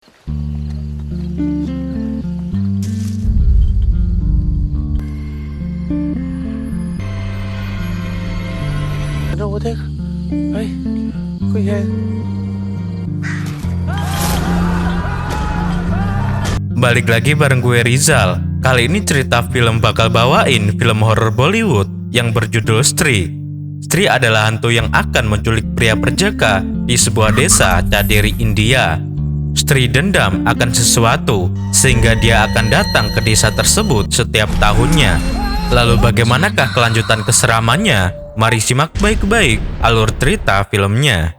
Đâu có thế. Ê, có gì vậy? Balik lagi bareng gue Rizal. Kali ini cerita film bakal bawain film horor Bollywood yang berjudul Stree. Stree adalah hantu yang akan menculik pria perjaka di sebuah desa Caderi, India. Stree dendam akan sesuatu sehingga dia akan datang ke desa tersebut setiap tahunnya. Lalu bagaimanakah kelanjutan keseramannya? Mari simak baik-baik alur cerita filmnya.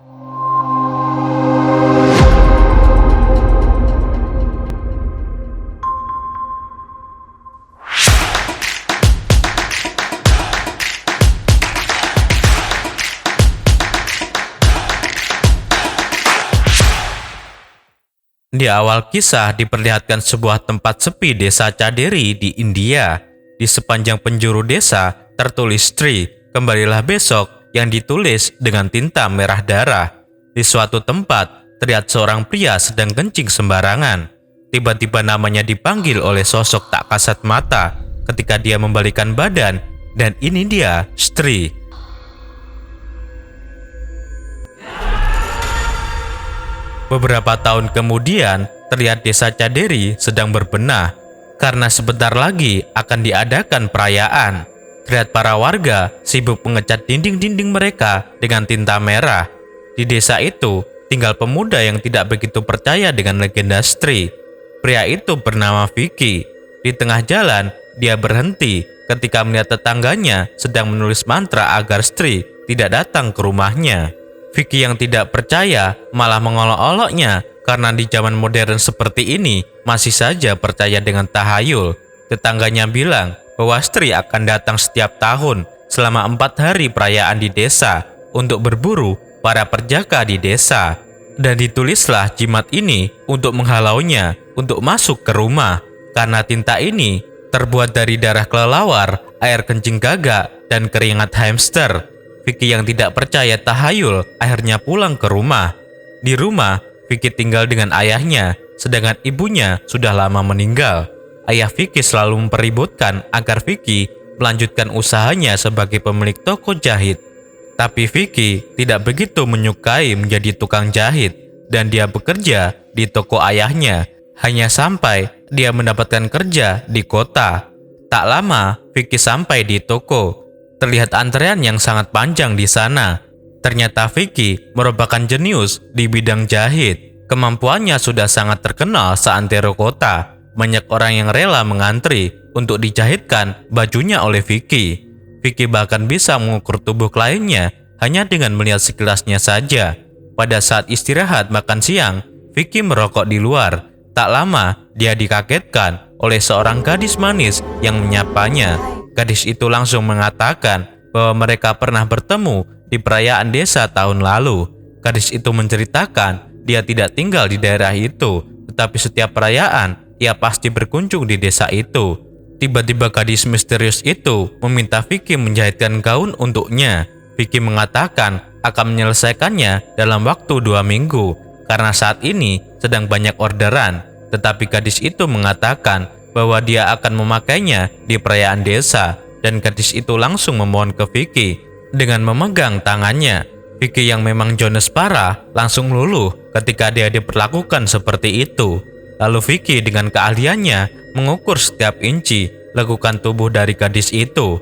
Di awal kisah diperlihatkan sebuah tempat sepi desa Caderi di India. Di sepanjang penjuru desa tertulis Stree, kembalilah besok, yang ditulis dengan tinta merah darah. Di suatu tempat terlihat seorang pria sedang kencing sembarangan. Tiba-tiba namanya dipanggil oleh sosok tak kasat mata ketika dia membalikan badan, dan ini dia Stree. Beberapa tahun kemudian, terlihat desa Caderi sedang berbenah karena sebentar lagi akan diadakan perayaan. Terlihat para warga sibuk mengecat dinding-dinding mereka dengan tinta merah. Di desa itu tinggal pemuda yang tidak begitu percaya dengan legenda Stree. Pria itu bernama Vicky. Di tengah jalan, dia berhenti ketika melihat tetangganya sedang menulis mantra agar Stree tidak datang ke rumahnya. Vicky yang tidak percaya malah mengolok-oloknya karena di zaman modern seperti ini masih saja percaya dengan tahayul. Tetangganya bilang bahwa Stree akan datang setiap tahun selama 4 hari perayaan di desa untuk berburu para perjaka di desa. Dan ditulislah jimat ini untuk menghalaunya untuk masuk ke rumah karena tinta ini terbuat dari darah kelelawar, air kencing gagak, dan keringat hamster. Vicky yang tidak percaya tahayul akhirnya pulang ke rumah. Di rumah, Vicky tinggal dengan ayahnya, sedangkan ibunya sudah lama meninggal. Ayah Vicky selalu mempeributkan agar Vicky melanjutkan usahanya sebagai pemilik toko jahit. Tapi Vicky tidak begitu menyukai menjadi tukang jahit, dan dia bekerja di toko ayahnya, hanya sampai dia mendapatkan kerja di kota. Tak lama, Vicky sampai di toko. Terlihat antrean yang sangat panjang di sana. Ternyata Vicky merupakan jenius di bidang jahit. Kemampuannya sudah sangat terkenal seantero kota. Banyak orang yang rela mengantri untuk dijahitkan bajunya oleh Vicky. Vicky bahkan bisa mengukur tubuh kliennya hanya dengan melihat sekilasnya saja. Pada saat istirahat makan siang, Vicky merokok di luar. Tak lama, dia dikagetkan oleh seorang gadis manis yang menyapanya. Gadis itu langsung mengatakan bahwa mereka pernah bertemu di perayaan desa tahun lalu. Gadis itu menceritakan dia tidak tinggal di daerah itu, tetapi setiap perayaan ia pasti berkunjung di desa itu. Tiba-tiba gadis misterius itu meminta Vicky menjahitkan gaun untuknya. Vicky mengatakan akan menyelesaikannya dalam waktu 2 minggu karena saat ini sedang banyak orderan. Tetapi gadis itu mengatakan bahwa dia akan memakainya di perayaan desa, dan gadis itu langsung memohon ke Vicky dengan memegang tangannya. Vicky yang memang jones parah langsung luluh ketika dia diperlakukan seperti itu. Lalu Vicky dengan keahliannya mengukur setiap inci lekukan tubuh dari gadis itu.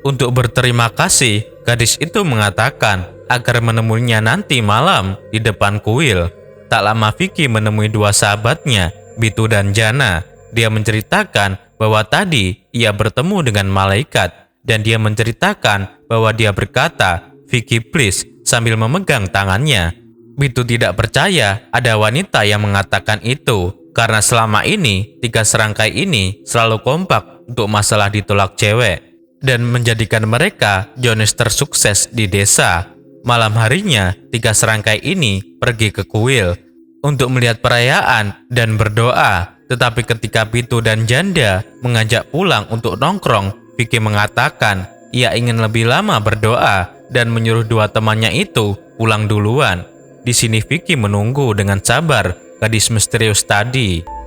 Untuk berterima kasih, gadis itu mengatakan agar menemuinya nanti malam di depan kuil. Tak lama Vicky menemui 2 sahabatnya, Bitu dan Jana. Dia menceritakan bahwa tadi ia bertemu dengan malaikat, dan dia menceritakan bahwa dia berkata, "Vicky please," sambil memegang tangannya. Bitu tidak percaya ada wanita yang mengatakan itu, karena selama ini 3 serangkai ini selalu kompak untuk masalah ditolak cewek, dan menjadikan mereka jones tersukses di desa. Malam harinya 3 serangkai ini pergi ke kuil untuk melihat perayaan dan berdoa. Tetapi ketika Bitu dan Janda mengajak pulang untuk nongkrong, Vicky mengatakan ia ingin lebih lama berdoa dan menyuruh 2 temannya itu pulang duluan. Di sini Vicky menunggu dengan sabar gadis misterius tadi.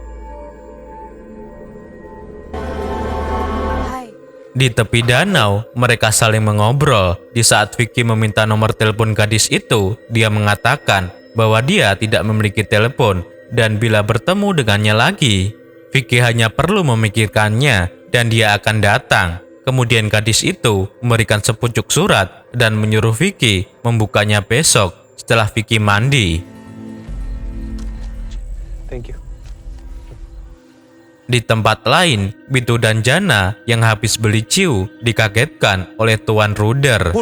Di tepi danau, mereka saling mengobrol. Di saat Vicky meminta nomor telepon gadis itu, dia mengatakan bahwa dia tidak memiliki telepon dan bila bertemu dengannya lagi, Vicky hanya perlu memikirkannya dan dia akan datang. Kemudian gadis itu memberikan sepucuk surat dan menyuruh Vicky membukanya besok setelah Vicky mandi. Thank you. Di tempat lain, Bintu dan Jana yang habis beli ciu dikagetkan oleh Tuan Ruder.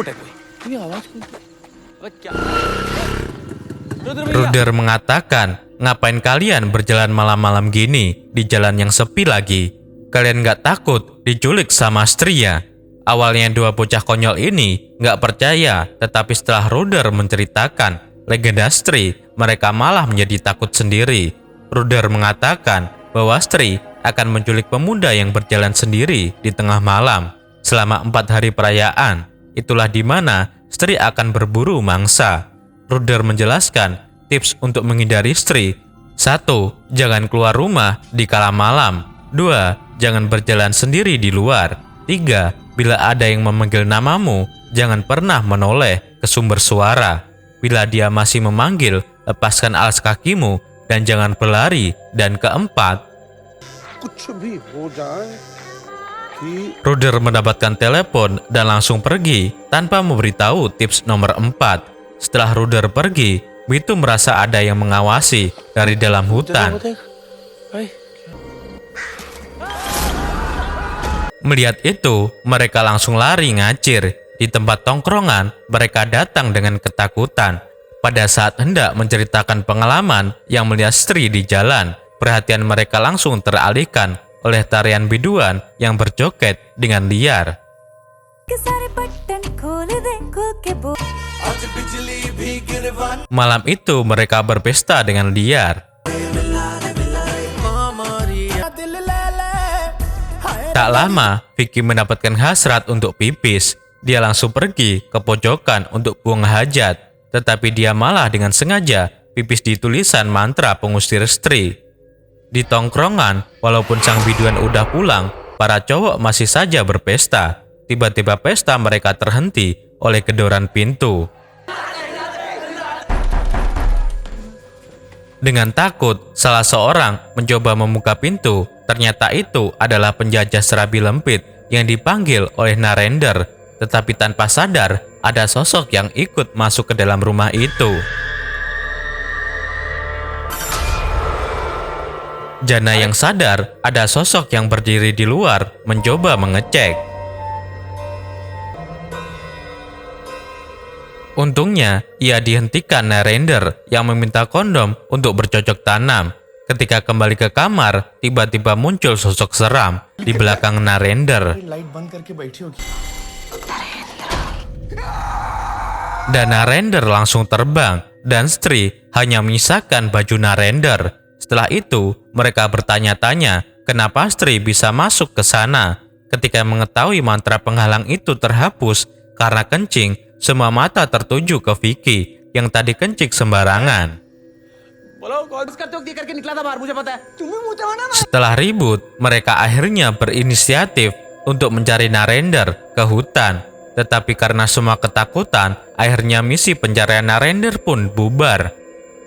Ruder mengatakan, ngapain kalian berjalan malam-malam gini di jalan yang sepi lagi? Kalian nggak takut diculik sama Stria? Awalnya dua bocah konyol ini nggak percaya, tetapi setelah Ruder menceritakan legenda Stri, mereka malah menjadi takut sendiri. Ruder mengatakan bahwa Stri akan menculik pemuda yang berjalan sendiri di tengah malam selama 4 hari perayaan. Itulah di mana Stri akan berburu mangsa. Ruder menjelaskan tips untuk menghindari Stri. 1. Jangan keluar rumah di kala malam. 2. Jangan berjalan sendiri di luar. 3. Bila ada yang memanggil namamu, jangan pernah menoleh ke sumber suara. Bila dia masih memanggil, lepaskan alas kakimu dan jangan berlari. Dan 4, Ruder mendapatkan telepon dan langsung pergi tanpa memberitahu tips nomor 4. Setelah Ruder pergi, Bintu merasa ada yang mengawasi dari dalam hutan. Melihat itu, mereka langsung lari ngacir. Di tempat tongkrongan, mereka datang dengan ketakutan. Pada saat hendak menceritakan pengalaman yang melihat Stri di jalan, perhatian mereka langsung teralihkan oleh tarian biduan yang berjoget dengan liar. Malam itu mereka berpesta dengan liar. Tak lama, Vicky mendapatkan hasrat untuk pipis. Dia langsung pergi ke pojokan untuk buang hajat, tetapi dia malah dengan sengaja pipis di tulisan mantra pengusir Stri. Di tongkrongan, walaupun sang biduan udah pulang, para cowok masih saja berpesta. Tiba-tiba pesta mereka terhenti oleh gedoran pintu. Dengan takut, salah seorang mencoba membuka pintu. Ternyata itu adalah penjajah serabi lempit yang dipanggil oleh Narendra. Tetapi tanpa sadar, ada sosok yang ikut masuk ke dalam rumah itu. Jana yang sadar ada sosok yang berdiri di luar mencoba mengecek. Untungnya, ia dihentikan Narendra yang meminta kondom untuk bercocok tanam. Ketika kembali ke kamar, tiba-tiba muncul sosok seram di belakang Narendra. Dan Narendra langsung terbang dan Stri hanya menyisakan baju Narendra. Setelah itu, mereka bertanya-tanya kenapa Stri bisa masuk ke sana. Ketika mengetahui mantra penghalang itu terhapus karena kencing, semua mata tertuju ke Vicky yang tadi kencing sembarangan. Setelah ribut, mereka akhirnya berinisiatif untuk mencari Narendra ke hutan. Tetapi karena semua ketakutan, akhirnya misi pencarian Narendra pun bubar.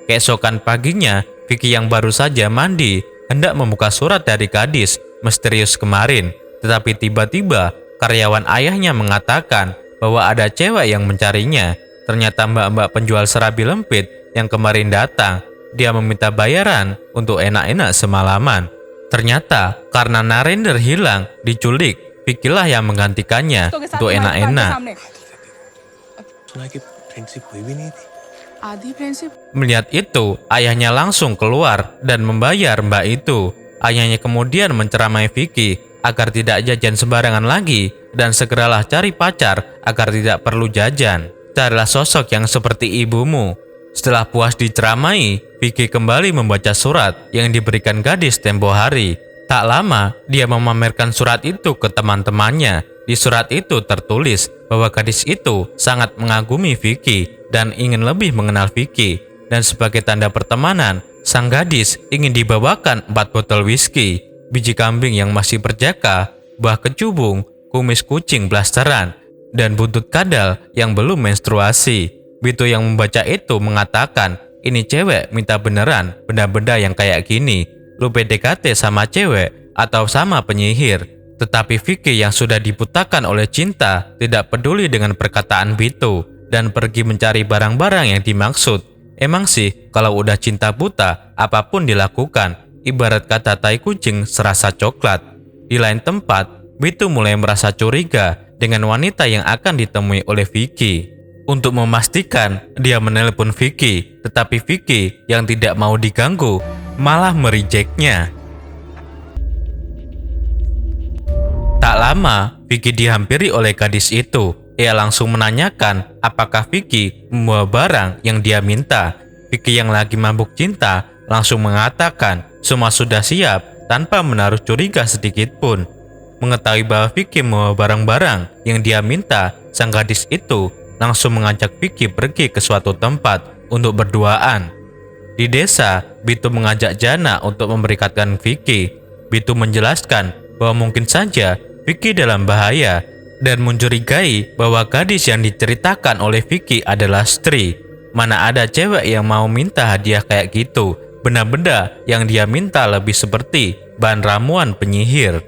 Keesokan paginya, Vicky yang baru saja mandi hendak membuka surat dari gadis misterius kemarin. Tetapi tiba-tiba karyawan ayahnya mengatakan bahwa ada cewek yang mencarinya. Ternyata mbak-mbak penjual serabi lempit yang kemarin datang. Dia meminta bayaran untuk enak-enak semalaman. Ternyata karena Narendra hilang, diculik, Vicky lah yang menggantikannya untuk enak-enak. Melihat itu, ayahnya langsung keluar dan membayar mbak itu. Ayahnya kemudian menceramai Vicky agar tidak jajan sembarangan lagi dan segeralah cari pacar agar tidak perlu jajan. Carilah sosok yang seperti ibumu. Setelah puas diceramai, Vicky kembali membaca surat yang diberikan gadis tempo hari. Tak lama, dia memamerkan surat itu ke teman-temannya. Di surat itu tertulis bahwa gadis itu sangat mengagumi Vicky dan ingin lebih mengenal Vicky. Dan sebagai tanda pertemanan, Sang gadis ingin dibawakan 4 botol whisky, biji kambing yang masih berjaka, buah kecubung, kumis kucing blasteran, dan buntut kadal yang belum menstruasi. Bitu yang membaca itu mengatakan, ini cewek minta beneran benda-benda yang kayak gini. Lu PDKT sama cewek atau sama penyihir? Tetapi Vicky yang sudah dibutakan oleh cinta tidak peduli dengan perkataan Bitu dan pergi mencari barang-barang yang dimaksud. Emang sih kalau udah cinta buta apapun dilakukan, ibarat kata tai kucing serasa coklat. Di lain tempat, Bitu mulai merasa curiga dengan wanita yang akan ditemui oleh Vicky. Untuk memastikan, dia menelpon Vicky, tetapi Vicky yang tidak mau diganggu malah merejeknya. Tak lama, Vicky dihampiri oleh gadis itu. Ia langsung menanyakan apakah Vicky membawa barang yang dia minta. Vicky yang lagi mabuk cinta langsung mengatakan semua sudah siap tanpa menaruh curiga sedikit pun. Mengetahui bahwa Vicky membawa barang-barang yang dia minta, sang gadis itu langsung mengajak Vicky pergi ke suatu tempat untuk berduaan. Di desa, Bitu mengajak Jana untuk memberkatkan Vicky. Bitu menjelaskan bahwa mungkin saja Vicky dalam bahaya dan mencurigai bahwa gadis yang diceritakan oleh Vicky adalah Stri. Mana ada cewek yang mau minta hadiah kayak gitu. Benda-benda yang dia minta lebih seperti bahan ramuan penyihir.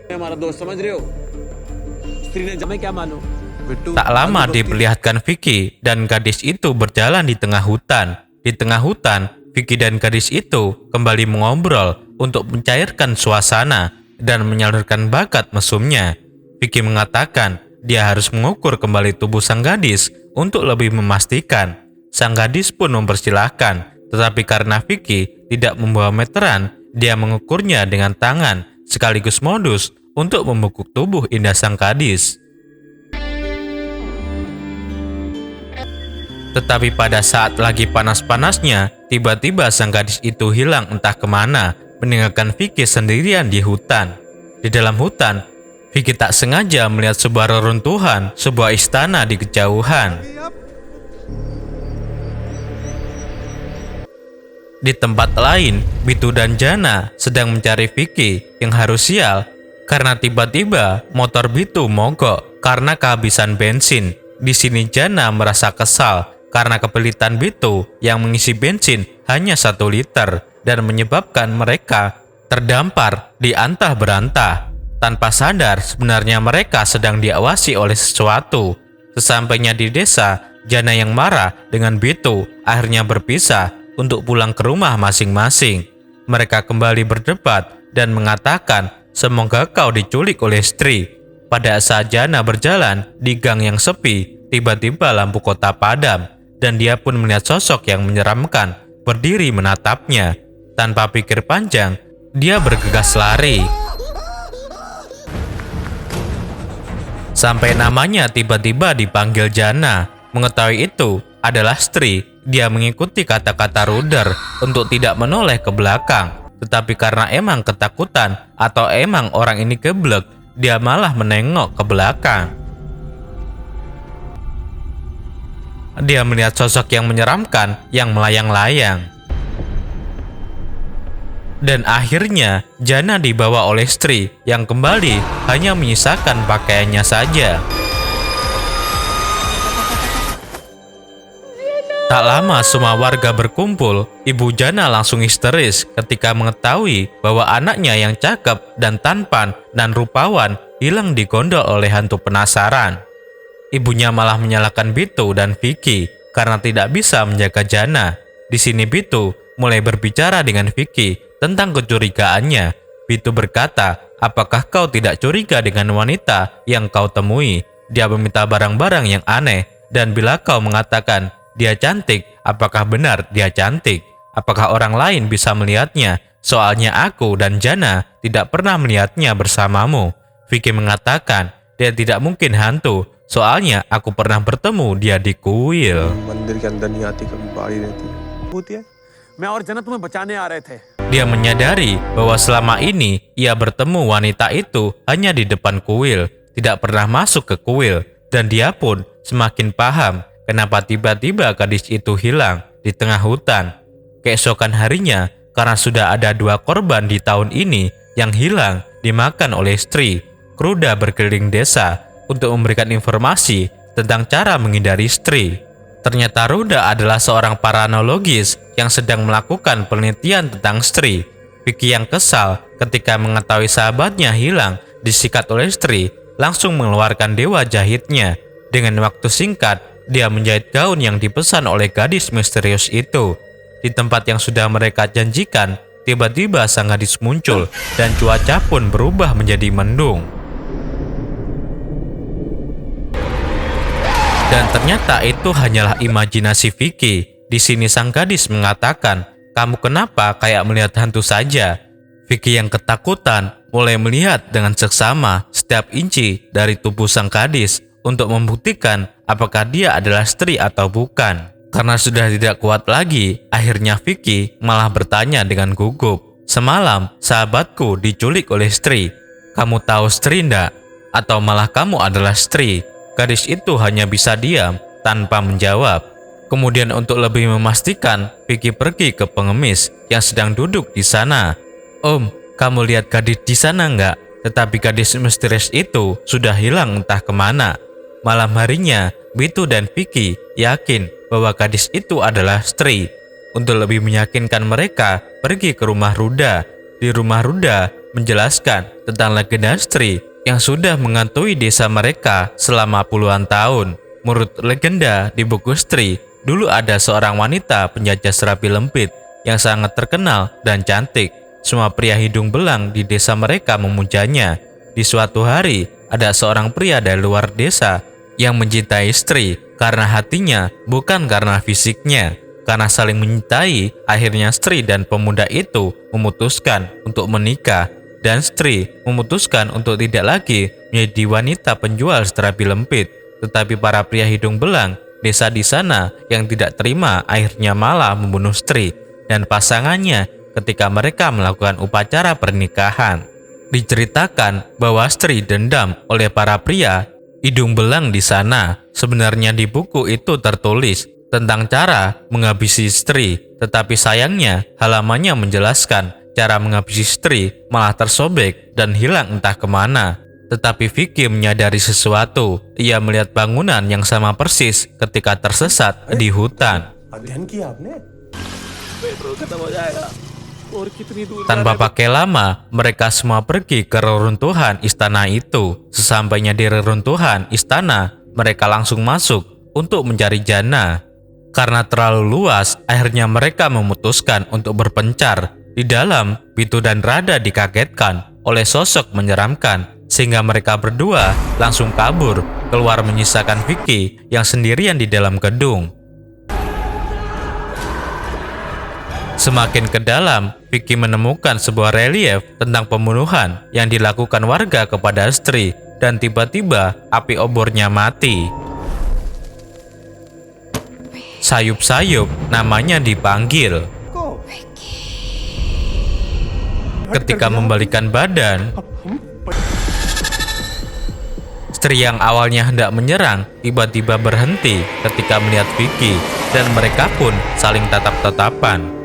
Tak lama diperlihatkan Vicky dan gadis itu berjalan di tengah hutan. Di tengah hutan, Vicky dan gadis itu kembali mengobrol untuk mencairkan suasana dan menyalurkan bakat mesumnya. Vicky mengatakan dia harus mengukur kembali tubuh sang gadis untuk lebih memastikan. Sang gadis pun mempersilahkan, tetapi karena Vicky tidak membawa meteran, dia mengukurnya dengan tangan sekaligus modus untuk membekuk tubuh indah sang gadis. Tetapi pada saat lagi panas-panasnya, tiba-tiba sang gadis itu hilang entah kemana, meninggalkan Vicky sendirian di hutan. Di dalam hutan, Vicky tak sengaja melihat sebuah reruntuhan, sebuah istana di kejauhan. Di tempat lain, Bitu dan Jana sedang mencari Vicky yang harus sial karena tiba-tiba motor Bitu mogok karena kehabisan bensin. Di sini Jana merasa kesal karena kepelitan Bitu yang mengisi bensin hanya 1 liter dan menyebabkan mereka terdampar di antah berantah. Tanpa sadar sebenarnya mereka sedang diawasi oleh sesuatu. Sesampainya di desa, Jana yang marah dengan Bitu akhirnya berpisah untuk pulang ke rumah masing-masing. Mereka kembali berdebat dan mengatakan semoga kau diculik oleh Stri. Pada saat Jana berjalan di gang yang sepi, tiba-tiba lampu kota padam dan dia pun melihat sosok yang menyeramkan berdiri menatapnya. Tanpa pikir panjang, dia bergegas lari. Sampai namanya tiba-tiba dipanggil Jana. Mengetahui itu adalah Stri, dia mengikuti kata-kata Ruder untuk tidak menoleh ke belakang. Tetapi karena emang ketakutan atau emang orang ini geblek, dia malah menengok ke belakang. Dia melihat sosok yang menyeramkan yang melayang-layang. Dan akhirnya Jana dibawa oleh Stri yang kembali hanya menyisakan pakaiannya saja. Tak lama semua warga berkumpul. Ibu Jana langsung histeris ketika mengetahui bahwa anaknya yang cakep dan tampan dan rupawan hilang digondol oleh hantu penasaran. Ibunya malah menyalahkan Bitu dan Vicky karena tidak bisa menjaga Jana. Di sini Bitu mulai berbicara dengan Vicky tentang kecurigaannya. Bitu berkata, apakah kau tidak curiga dengan wanita yang kau temui? Dia meminta barang-barang yang aneh dan bila kau mengatakan dia cantik, apakah benar dia cantik? Apakah orang lain bisa melihatnya? Soalnya aku dan Jana tidak pernah melihatnya bersamamu. Vicky mengatakan dia tidak mungkin hantu. Soalnya aku pernah bertemu dia di kuil. मंदिर के अंदर नहीं आती, कभी बाहर ही रहती है। होती है मैं और जना तुम्हें बचाने आ रहे थे। Dia menyadari bahwa selama ini ia bertemu wanita itu hanya di depan kuil, tidak pernah masuk ke kuil, dan dia pun semakin paham kenapa tiba-tiba gadis itu hilang di tengah hutan. Keesokan harinya, karena sudah ada 2 korban di tahun ini yang hilang dimakan oleh Stri. Kruda berkeliling desa untuk memberikan informasi tentang cara menghindari Stri. Ternyata Ruda adalah seorang paranologis yang sedang melakukan penelitian tentang Stri. Vicky yang kesal ketika mengetahui sahabatnya hilang disikat oleh Stri langsung mengeluarkan dewa jahitnya. Dengan waktu singkat, dia menjahit gaun yang dipesan oleh gadis misterius itu. Di tempat yang sudah mereka janjikan, tiba-tiba sang gadis muncul dan cuaca pun berubah menjadi mendung. Dan ternyata itu hanyalah imajinasi Vicky. Di sini sang gadis mengatakan, "Kamu kenapa kayak melihat hantu saja?" Vicky yang ketakutan mulai melihat dengan seksama setiap inci dari tubuh sang gadis untuk membuktikan apakah dia adalah Stri atau bukan. Karena sudah tidak kuat lagi, akhirnya Vicky malah bertanya dengan gugup, "Semalam sahabatku diculik oleh Stri. Kamu tahu Stri ndak? Atau malah kamu adalah Stri?" Gadis itu hanya bisa diam tanpa menjawab. Kemudian untuk lebih memastikan, Vicky pergi ke pengemis yang sedang duduk di sana. "Om, kamu lihat gadis di sana enggak?" Tetapi gadis misterius itu sudah hilang entah kemana. Malam harinya, Bitu dan Vicky yakin bahwa gadis itu adalah Stri. Untuk lebih meyakinkan mereka, pergi ke rumah Ruda. Di rumah Ruda menjelaskan tentang legenda Stri yang sudah menghantui desa mereka selama puluhan tahun. Menurut legenda di buku Stri, dulu ada seorang wanita penjajah serapi lempit yang sangat terkenal dan cantik. Semua pria hidung belang di desa mereka memujanya. Di suatu hari, ada seorang pria dari luar desa yang mencintai Stri karena hatinya, bukan karena fisiknya. Karena saling mencintai, akhirnya Stri dan pemuda itu memutuskan untuk menikah. Dan Stri memutuskan untuk tidak lagi menjadi wanita penjual serapi lempit. Tetapi para pria hidung belang desa di sana yang tidak terima akhirnya malah membunuh Stri dan pasangannya ketika mereka melakukan upacara pernikahan. Diceritakan bahwa Stri dendam oleh para pria hidung belang di sana. Sebenarnya di buku itu tertulis tentang cara menghabisi Stri, tetapi sayangnya halamannya menjelaskan cara menghabisi Stri malah tersobek dan hilang entah kemana. Tetapi Vicky menyadari sesuatu. Ia melihat bangunan yang sama persis ketika tersesat di hutan. Tanpa pakai lama, mereka semua pergi ke reruntuhan istana itu. Sesampainya di reruntuhan istana, mereka langsung masuk untuk mencari Jana. Karena terlalu luas, akhirnya mereka memutuskan untuk berpencar. Di dalam, Bitu dan Rada dikagetkan oleh sosok menyeramkan, sehingga mereka berdua langsung kabur, keluar menyisakan Vicky yang sendirian di dalam gedung. Semakin ke dalam, Vicky menemukan sebuah relief tentang pembunuhan yang dilakukan warga kepada Stri, dan tiba-tiba api obornya mati. Sayup-sayup namanya dipanggil. Ketika membalikan badan, Stri yang awalnya hendak menyerang tiba-tiba berhenti ketika melihat Vicky, dan mereka pun saling tatap-tatapan.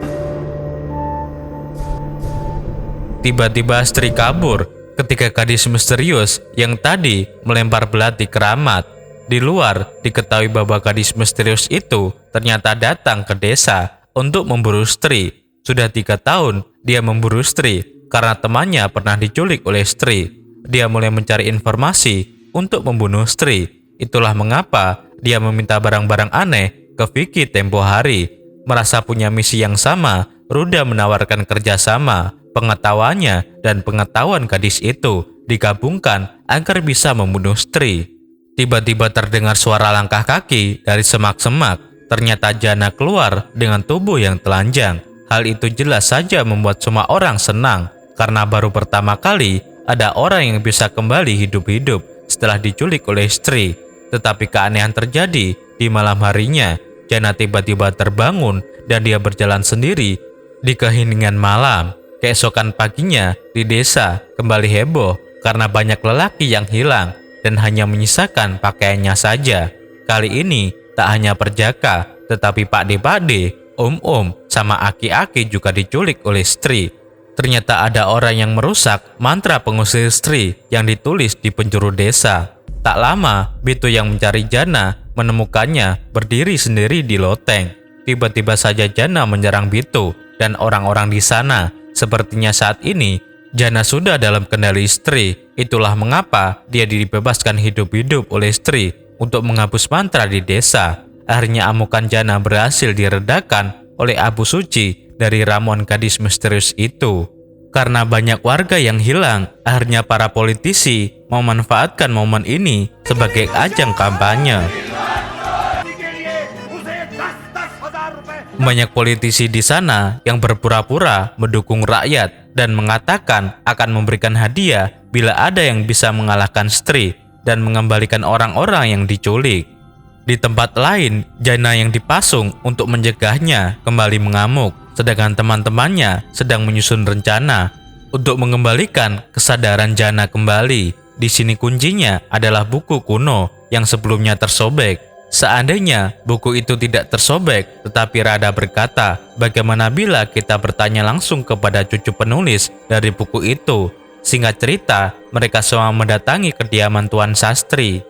Tiba-tiba Stri kabur ketika gadis misterius yang tadi melempar belati keramat. Di luar diketahui bahwa gadis misterius itu ternyata datang ke desa untuk memburu Stri. Sudah 3 tahun dia memburu Stri karena temannya pernah diculik oleh Stri. Dia mulai mencari informasi untuk membunuh Stri. Itulah mengapa dia meminta barang-barang aneh ke Vicky tempo hari. Merasa punya misi yang sama, Ruda menawarkan kerjasama. Pengetahuannya dan pengetahuan gadis itu digabungkan agar bisa membunuh Stri. Tiba-tiba terdengar suara langkah kaki dari semak-semak. Ternyata Jana keluar dengan tubuh yang telanjang. Hal itu jelas saja membuat semua orang senang, karena baru pertama kali ada orang yang bisa kembali hidup-hidup setelah diculik oleh Stri. Tetapi keanehan terjadi di malam harinya. Jana tiba-tiba terbangun dan dia berjalan sendiri di keheningan malam. Keesokan paginya di desa kembali heboh karena banyak lelaki yang hilang dan hanya menyisakan pakaiannya saja. Kali ini tak hanya perjaka, tetapi pakde-pakde, om-om, sama aki-aki juga diculik oleh Stri. Ternyata ada orang yang merusak mantra pengusir Stri yang ditulis di penjuru desa. Tak lama, Bitu yang mencari Jana menemukannya berdiri sendiri di loteng. Tiba-tiba saja Jana menyerang Bitu dan orang-orang di sana. Sepertinya saat ini Jana sudah dalam kendali Stri. Itulah mengapa dia dibebaskan hidup-hidup oleh Stri untuk menghapus mantra di desa. Akhirnya amukan Jana berhasil diredakan oleh abu suci dari ramuan gadis misterius itu. Karena banyak warga yang hilang, akhirnya para politisi memanfaatkan momen ini sebagai ajang kampanye. Banyak politisi di sana yang berpura-pura mendukung rakyat dan mengatakan akan memberikan hadiah bila ada yang bisa mengalahkan Stri dan mengembalikan orang-orang yang diculik. Di tempat lain, Jana yang dipasung untuk mencegahnya kembali mengamuk, sedangkan teman-temannya sedang menyusun rencana untuk mengembalikan kesadaran Jana kembali. Di sini kuncinya adalah buku kuno yang sebelumnya tersobek. Seandainya buku itu tidak tersobek, tetapi Radha berkata, bagaimana bila kita bertanya langsung kepada cucu penulis dari buku itu? Singkat cerita, mereka semua mendatangi kediaman Tuan Sastri,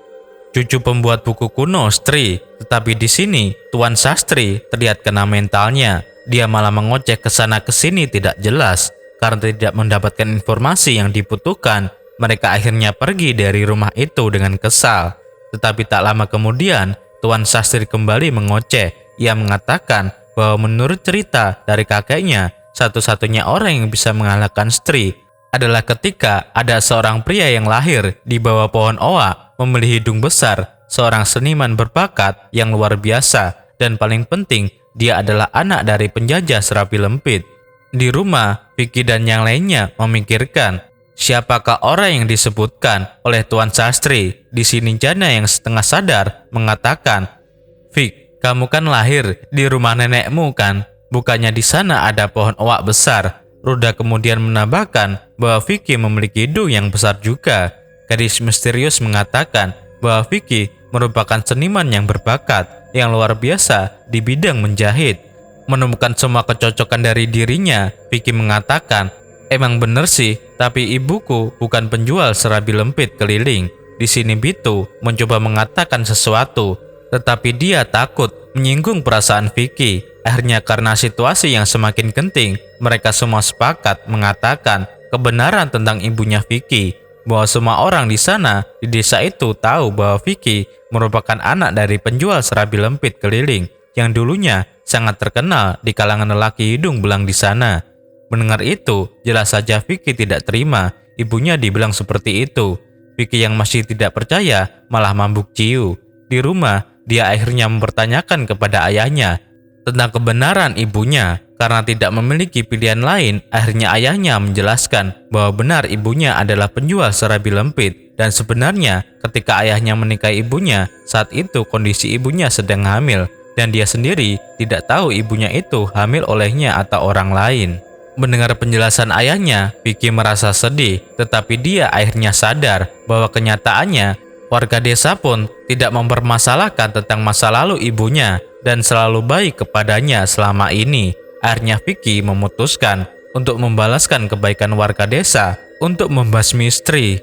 cucu pembuat buku kuno Stri. Tetapi di sini Tuan Sastri terlihat kena mentalnya. Dia malah mengoceh ke sana ke sini tidak jelas. Karena tidak mendapatkan informasi yang dibutuhkan, mereka akhirnya pergi dari rumah itu dengan kesal. Tetapi tak lama kemudian, Tuan Sastri kembali mengoceh. Ia mengatakan bahwa menurut cerita dari kakeknya, satu-satunya orang yang bisa mengalahkan Stri adalah ketika ada seorang pria yang lahir di bawah pohon oak, memiliki hidung besar, seorang seniman berbakat yang luar biasa, dan paling penting, dia adalah anak dari penjajah Serapi Lempit. Di rumah, Vicky dan yang lainnya memikirkan, siapakah orang yang disebutkan oleh Tuan Sastri? Di sini Jana yang setengah sadar mengatakan, Vic, kamu kan lahir di rumah nenekmu kan? Bukannya di sana ada pohon oak besar? Ruda kemudian menambahkan bahwa Vicky memiliki hidung yang besar juga. Gadis misterius mengatakan bahwa Vicky merupakan seniman yang berbakat yang luar biasa di bidang menjahit. Menemukan semua kecocokan dari dirinya, Vicky mengatakan, emang bener sih, tapi ibuku bukan penjual serabi lempit keliling. Di sini Bitu mencoba mengatakan sesuatu, tetapi dia takut menyinggung perasaan Vicky. Akhirnya karena situasi yang semakin genting, mereka semua sepakat mengatakan kebenaran tentang ibunya Vicky, bahwa semua orang di sana di desa itu tahu bahwa Vicky merupakan anak dari penjual serabi lempit keliling yang dulunya sangat terkenal di kalangan lelaki hidung belang di sana. Mendengar itu, jelas saja Vicky tidak terima ibunya dibilang seperti itu. Vicky yang masih tidak percaya malah mabuk ciu. Di rumah, dia akhirnya mempertanyakan kepada ayahnya tentang kebenaran ibunya. Karena tidak memiliki pilihan lain, akhirnya ayahnya menjelaskan bahwa benar ibunya adalah penjual serabi lempit. Dan sebenarnya ketika ayahnya menikahi ibunya, saat itu kondisi ibunya sedang hamil. Dan dia sendiri tidak tahu ibunya itu hamil olehnya atau orang lain. Mendengar penjelasan ayahnya, Vicky merasa sedih. Tetapi dia akhirnya sadar bahwa kenyataannya warga desa pun tidak mempermasalahkan tentang masa lalu ibunya dan selalu baik kepadanya selama ini. Akhirnya Vicky memutuskan untuk membalaskan kebaikan warga desa untuk membasmi Stri.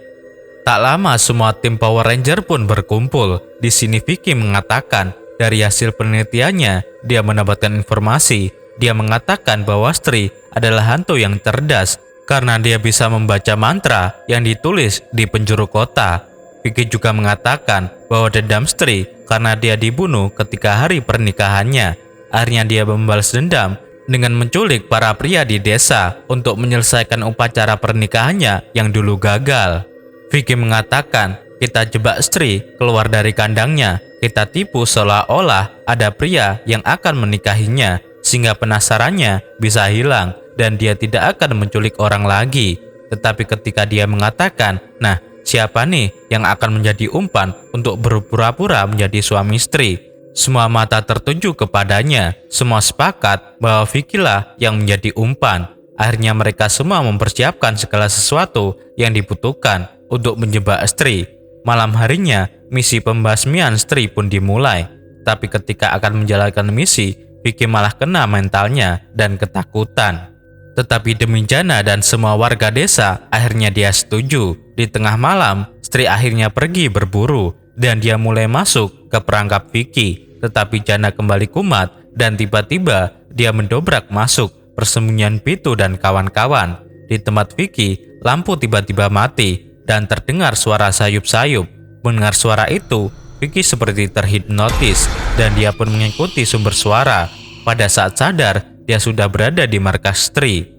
Tak lama semua tim Power Ranger pun berkumpul. Di sini Vicky mengatakan dari hasil penelitiannya dia mendapatkan informasi. Dia mengatakan bahwa Stri adalah hantu yang cerdas karena dia bisa membaca mantra yang ditulis di penjuru kota. Vicky juga mengatakan bahwa dendam Stri karena dia dibunuh ketika hari pernikahannya. Akhirnya dia membalas dendam dengan menculik para pria di desa untuk menyelesaikan upacara pernikahannya yang dulu gagal. Vicky mengatakan, kita jebak Stri keluar dari kandangnya, kita tipu seolah-olah ada pria yang akan menikahinya, sehingga penasarannya bisa hilang dan dia tidak akan menculik orang lagi. Tetapi ketika dia mengatakan, nah siapa nih yang akan menjadi umpan untuk berpura-pura menjadi suami Stri? Semua mata tertuju kepadanya. Semua sepakat bahwa Vicky lah yang menjadi umpan. Akhirnya mereka semua mempersiapkan segala sesuatu yang dibutuhkan untuk menjebak Stri. Malam harinya, misi pembasmian Stri pun dimulai. Tapi ketika akan menjalankan misi, Vicky malah kena mentalnya dan ketakutan. Tetapi demi Jana dan semua warga desa, akhirnya dia setuju. Di tengah malam, Stri akhirnya pergi berburu dan dia mulai masuk ke perangkap Vicky. Tetapi Jana kembali kumat dan tiba-tiba dia mendobrak masuk persembunyian Pitu dan kawan-kawan. Di tempat Vicky, lampu tiba-tiba mati dan terdengar suara sayup-sayup. Mendengar suara itu, Vicky seperti terhipnotis dan dia pun mengikuti sumber suara. Pada saat sadar, dia sudah berada di markas Stri.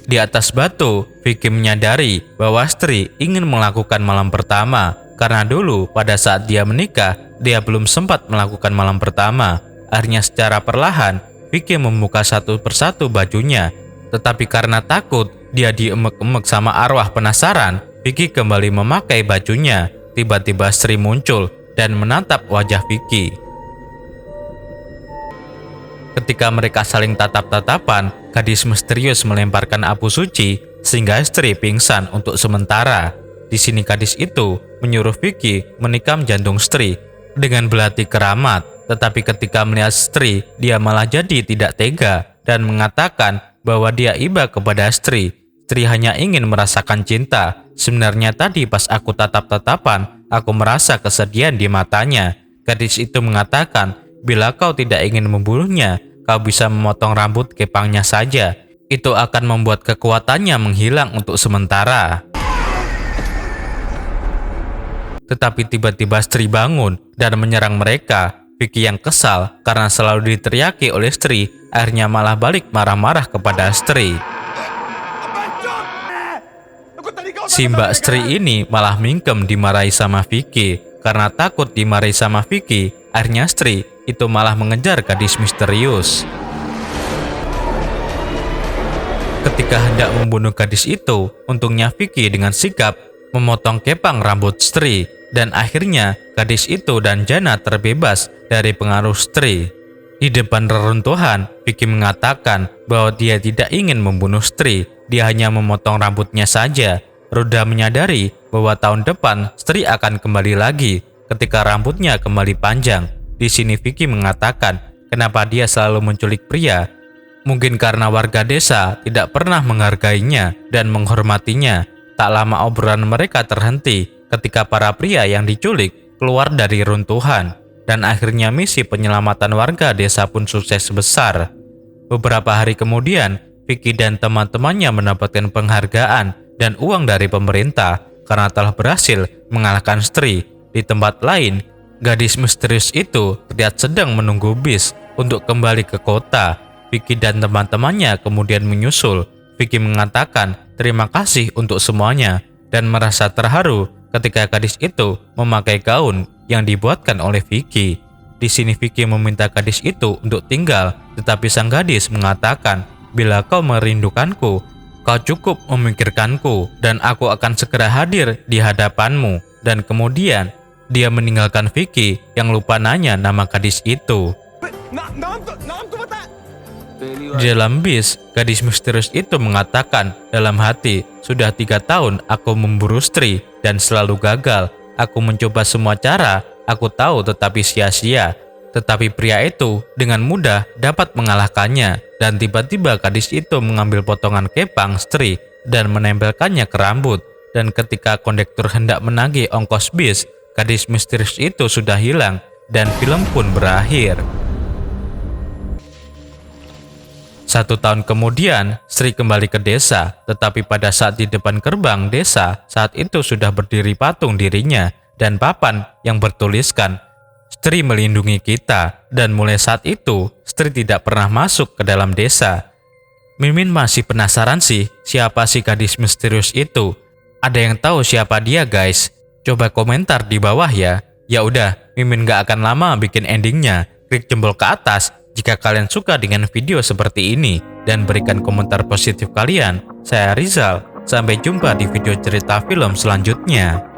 Di atas batu, Vicky menyadari bahwa Stri ingin melakukan malam pertama. Karena dulu pada saat dia menikah, dia belum sempat melakukan malam pertama. Akhirnya secara perlahan, Vicky membuka satu persatu bajunya. Tetapi karena takut, dia diemek-emek sama arwah penasaran. Vicky kembali memakai bajunya. Tiba-tiba Stri muncul dan menatap wajah Vicky. Ketika mereka saling tatap-tatapan, gadis misterius melemparkan apu suci sehingga Stri pingsan untuk sementara. Di sini gadis itu menyuruh Vicky menikam jantung Stri dengan belati keramat. Tetapi ketika melihat Stri, dia malah jadi tidak tega dan mengatakan bahwa dia iba kepada Stri. Stri hanya ingin merasakan cinta. Sebenarnya tadi pas aku tatap-tatapan, aku merasa kesedihan di matanya. Gadis itu mengatakan, bila kau tidak ingin membunuhnya, kau bisa memotong rambut kepangnya saja. Itu akan membuat kekuatannya menghilang untuk sementara. Tetapi tiba-tiba Stri bangun dan menyerang mereka. Vicky yang kesal karena selalu diteriaki oleh Stri, akhirnya malah balik marah-marah kepada Stri. Si Mbak Stri ini malah mingkem dimarahi sama Vicky. Karena takut dimarahi sama Vicky, akhirnya Stri itu malah mengejar gadis misterius. Ketika hendak membunuh gadis itu, untungnya Vicky dengan sigap memotong kepang rambut Stri. Dan akhirnya gadis itu dan Jana terbebas dari pengaruh Stri. Di depan reruntuhan, Vicky mengatakan bahwa dia tidak ingin membunuh Stri. Dia hanya memotong rambutnya saja. Ruda menyadari bahwa tahun depan Stri akan kembali lagi ketika rambutnya kembali panjang. Di sini Vicky mengatakan kenapa dia selalu menculik pria. Mungkin karena warga desa tidak pernah menghargainya dan menghormatinya. Tak lama obrolan mereka terhenti ketika para pria yang diculik keluar dari runtuhan. Dan akhirnya misi penyelamatan warga desa pun sukses besar. Beberapa hari kemudian, Vicky dan teman-temannya mendapatkan penghargaan dan uang dari pemerintah karena telah berhasil mengalahkan Stri. Di tempat lain, gadis misterius itu terlihat sedang menunggu bis untuk kembali ke kota. Vicky dan teman-temannya kemudian menyusul. Vicky mengatakan terima kasih untuk semuanya dan merasa terharu ketika gadis itu memakai gaun yang dibuatkan oleh Vicky. Di sini Vicky meminta gadis itu untuk tinggal, tetapi sang gadis mengatakan, bila kau merindukanku, kau cukup memikirkanku dan aku akan segera hadir di hadapanmu. Dan kemudian dia meninggalkan Vicky yang lupa nanya nama gadis itu. Di dalam bis, gadis misterius itu mengatakan dalam hati, sudah 3 tahun aku memburu Stri dan selalu gagal. Aku mencoba semua cara, aku tahu tetapi sia-sia. Tetapi pria itu dengan mudah dapat mengalahkannya. Dan tiba-tiba gadis itu mengambil potongan kepang Stri dan menempelkannya ke rambut. Dan ketika kondektur hendak menagih ongkos bis, gadis misterius itu sudah hilang dan film pun berakhir. 1 tahun kemudian, Stri kembali ke desa, tetapi pada saat di depan gerbang desa, saat itu sudah berdiri patung dirinya dan papan yang bertuliskan, Stri melindungi kita. Dan mulai saat itu, Stri tidak pernah masuk ke dalam desa. Mimin masih penasaran sih, siapa sih gadis misterius itu? Ada yang tahu siapa dia guys? Coba komentar di bawah ya. Ya udah, Mimin gak akan lama bikin endingnya. Klik jempol ke atas jika kalian suka dengan video seperti ini dan berikan komentar positif kalian. Saya Rizal, sampai jumpa di video cerita film selanjutnya.